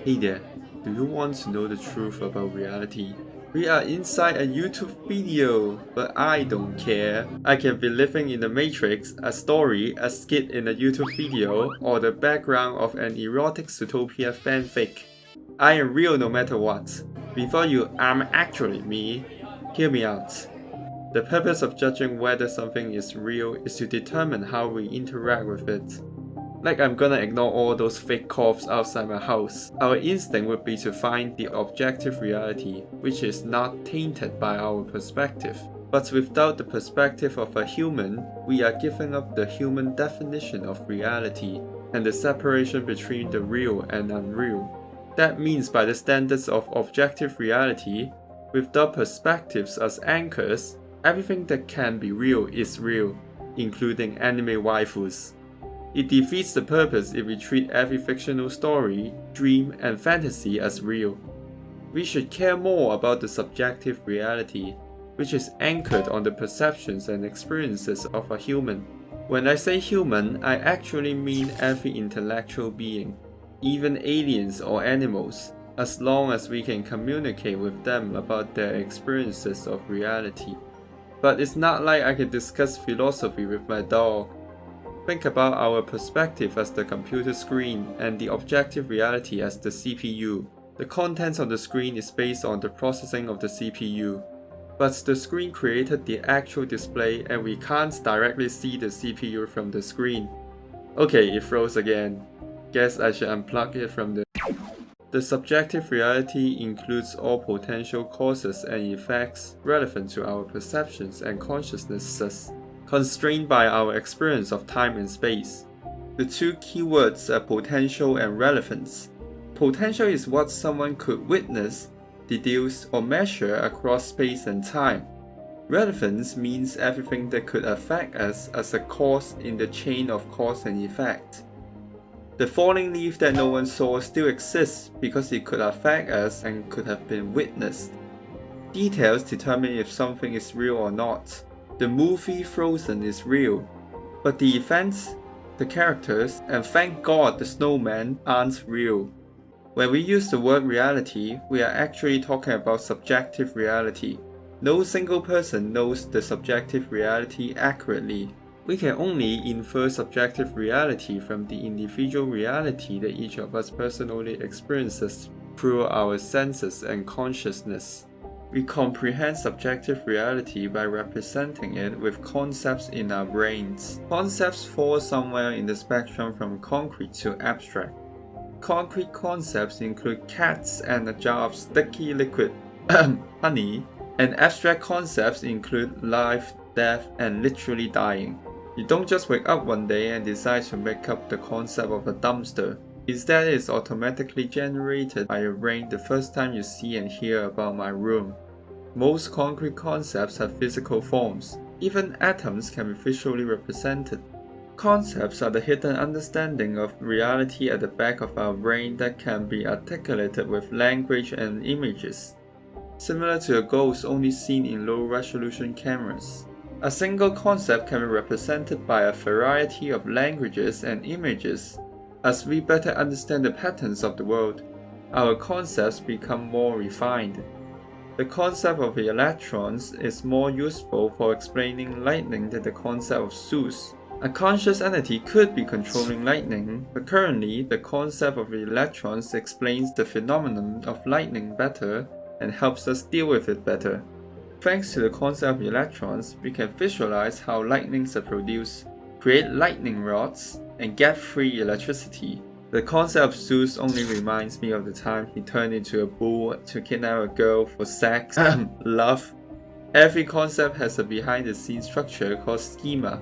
Hey there, do you want to know the truth about reality? We are inside a YouTube video, but I don't care. I can be living in the Matrix, a story, a skit in a YouTube video, or the background of an erotic Zootopia fanfic. I am real no matter what. Before you, I'm actually me. Hear me out. The purpose of judging whether something is real is to determine how we interact with it. Like I'm gonna ignore all those fake coughs outside my house. Our instinct would be to find the objective reality, which is not tainted by our perspective. But without the perspective of a human, we are giving up the human definition of reality and the separation between the real and unreal. That means by the standards of objective reality, without perspectives as anchors, everything that can be real is real, including anime waifus. It defeats the purpose if we treat every fictional story, dream, and fantasy as real. We should care more about the subjective reality, which is anchored on the perceptions and experiences of a human. When I say human, I actually mean every intellectual being, even aliens or animals, as long as we can communicate with them about their experiences of reality. But it's not like I can discuss philosophy with my dog. Think about our perspective as the computer screen and the objective reality as the CPU. The contents of the screen is based on the processing of the CPU. But the screen created the actual display and we can't directly see the CPU from the screen. Okay, it froze again. Guess I should unplug it from the... The subjective reality includes all potential causes and effects relevant to our perceptions and consciousnesses, constrained by our experience of time and space. The two keywords are potential and relevance. Potential is what someone could witness, deduce, or measure across space and time. Relevance means everything that could affect us as a cause in the chain of cause and effect. The falling leaf that no one saw still exists because it could affect us and could have been witnessed. Details determine if something is real or not. The movie Frozen is real, but the events, the characters, and thank God the snowman aren't real. When we use the word reality, we are actually talking about subjective reality. No single person knows the subjective reality accurately. We can only infer subjective reality from the individual reality that each of us personally experiences through our senses and consciousness. We comprehend subjective reality by representing it with concepts in our brains. Concepts fall somewhere in the spectrum from concrete to abstract. Concrete concepts include cats and a jar of sticky liquid, honey, and abstract concepts include life, death, and literally dying. You don't just wake up one day and decide to make up the concept of a dumpster. Instead, it's automatically generated by your brain the first time you see and hear about my room. Most concrete concepts have physical forms. Even atoms can be visually represented. Concepts are the hidden understanding of reality at the back of our brain that can be articulated with language and images, similar to a ghost only seen in low-resolution cameras. A single concept can be represented by a variety of languages and images. As we better understand the patterns of the world, our concepts become more refined. The concept of electrons is more useful for explaining lightning than the concept of Zeus. A conscious entity could be controlling lightning, but currently the concept of electrons explains the phenomenon of lightning better and helps us deal with it better. Thanks to the concept of electrons, we can visualize how lightnings are produced, create lightning rods, and get free electricity. The concept of Zeus only reminds me of the time he turned into a bull to kidnap a girl for sex, love. Every concept has a behind-the-scenes structure called schema.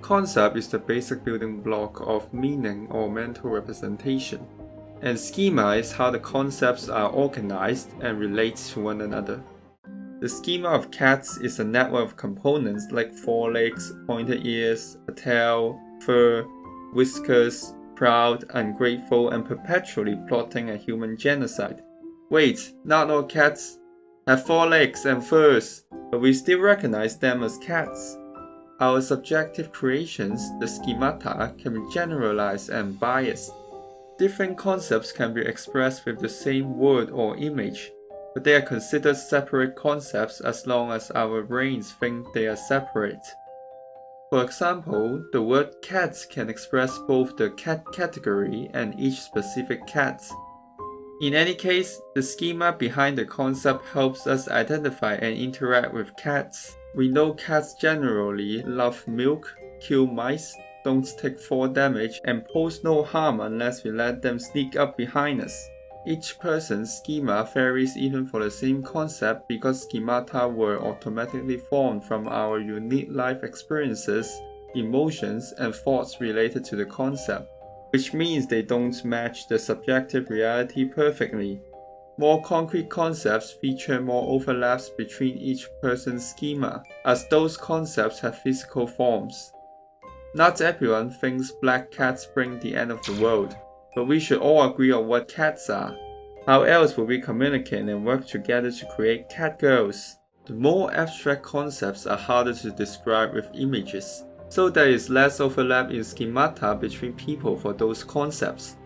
Concept is the basic building block of meaning or mental representation, and schema is how the concepts are organized and relate to one another. The schema of cats is a network of components like forelegs, pointed ears, a tail, fur, whiskers, proud, ungrateful, and perpetually plotting a human genocide. Wait, not all cats have 4 legs and furs, but we still recognize them as cats. Our subjective creations, the schemata, can be generalized and biased. Different concepts can be expressed with the same word or image, but they are considered separate concepts as long as our brains think they are separate. For example, the word cats can express both the cat category and each specific cat. In any case, the schema behind the concept helps us identify and interact with cats. We know cats generally love milk, kill mice, don't take fall damage, and pose no harm unless we let them sneak up behind us. Each person's schema varies even for the same concept because schemata were automatically formed from our unique life experiences, emotions, and thoughts related to the concept, which means they don't match the subjective reality perfectly. More concrete concepts feature more overlaps between each person's schema, as those concepts have physical forms. Not everyone thinks black cats bring the end of the world, but we should all agree on what cats are. How else will we communicate and work together to create cat girls? The more abstract concepts are harder to describe with images, so there is less overlap in schemata between people for those concepts.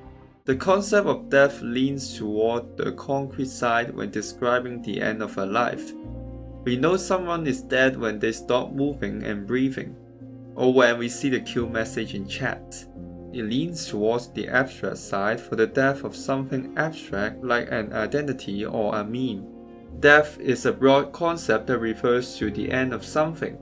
The concept of death leans toward the concrete side when describing the end of a life. We know someone is dead when they stop moving and breathing, or when we see the kill message in chat. It leans towards the abstract side for the death of something abstract like an identity or a meme. Death is a broad concept that refers to the end of something.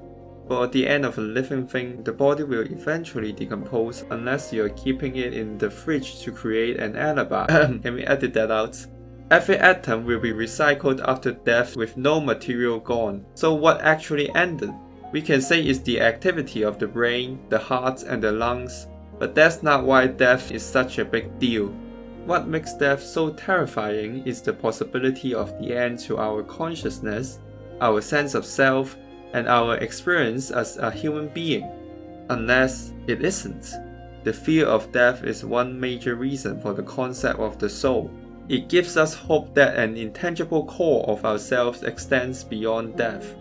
For at the end of a living thing, the body will eventually decompose unless you are keeping it in the fridge to create an alibi. Can we edit that out? Every atom will be recycled after death with no material gone. So what actually ended? We can say it's the activity of the brain, the heart, and the lungs, but that's not why death is such a big deal. What makes death so terrifying is the possibility of the end to our consciousness, our sense of self, and our experience as a human being. Unless it isn't. The fear of death is one major reason for the concept of the soul. It gives us hope that an intangible core of ourselves extends beyond death.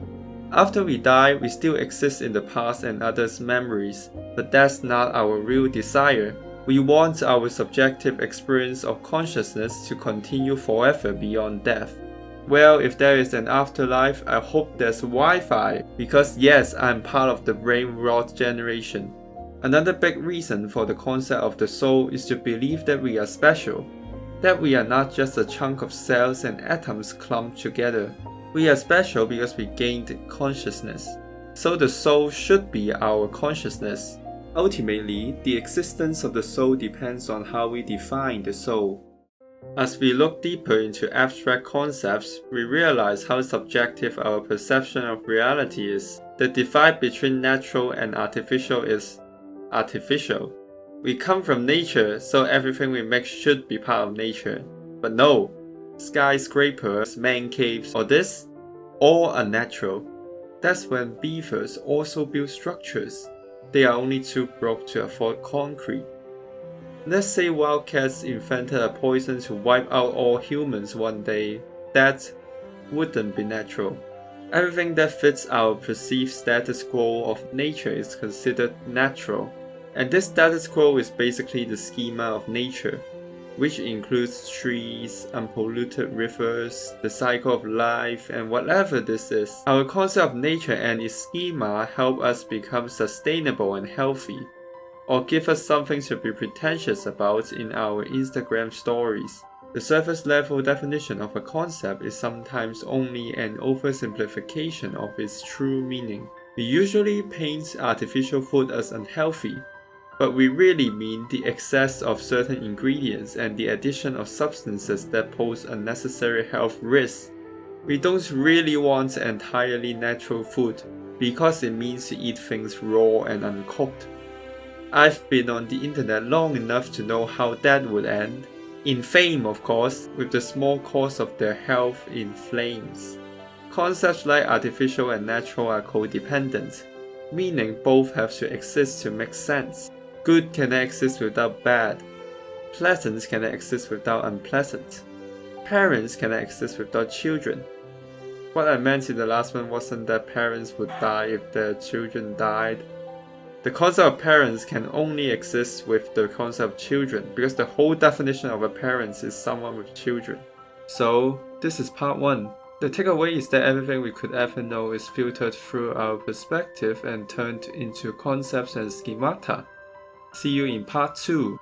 After we die, we still exist in the past and others' memories, but that's not our real desire. We want our subjective experience of consciousness to continue forever beyond death. Well, if there is an afterlife, I hope there's Wi-Fi, because yes, I'm part of the brain rot generation. Another big reason for the concept of the soul is to believe that we are special, that we are not just a chunk of cells and atoms clumped together. We are special because we gained consciousness. So the soul should be our consciousness. Ultimately, the existence of the soul depends on how we define the soul. As we look deeper into abstract concepts, we realize how subjective our perception of reality is. The divide between natural and artificial is artificial. We come from nature, so everything we make should be part of nature. But no, skyscrapers, man caves, or this, all are natural. That's when beavers also build structures. They are only too broke to afford concrete. Let's say wildcats invented a poison to wipe out all humans one day. That wouldn't be natural. Everything that fits our perceived status quo of nature is considered natural. And this status quo is basically the schema of nature, which includes trees, unpolluted rivers, the cycle of life, and whatever this is. Our concept of nature and its schema help us become sustainable and healthy, or give us something to be pretentious about in our Instagram stories. The surface level definition of a concept is sometimes only an oversimplification of its true meaning. We usually paint artificial food as unhealthy, but we really mean the excess of certain ingredients and the addition of substances that pose unnecessary health risks. We don't really want entirely natural food because it means to eat things raw and uncooked. I've been on the internet long enough to know how that would end. In fame, of course, with the small cost of their health in flames. Concepts like artificial and natural are codependent, meaning both have to exist to make sense. Good cannot exist without bad. Pleasant cannot exist without unpleasant. Parents cannot exist without children. What I meant in the last one wasn't that parents would die if their children died. The The concept of parents can only exist with the concept of children, because the whole definition of a parent is someone with children. So, this is part 1. The takeaway is that everything we could ever know is filtered through our perspective and turned into concepts and schemata. See you in part 2.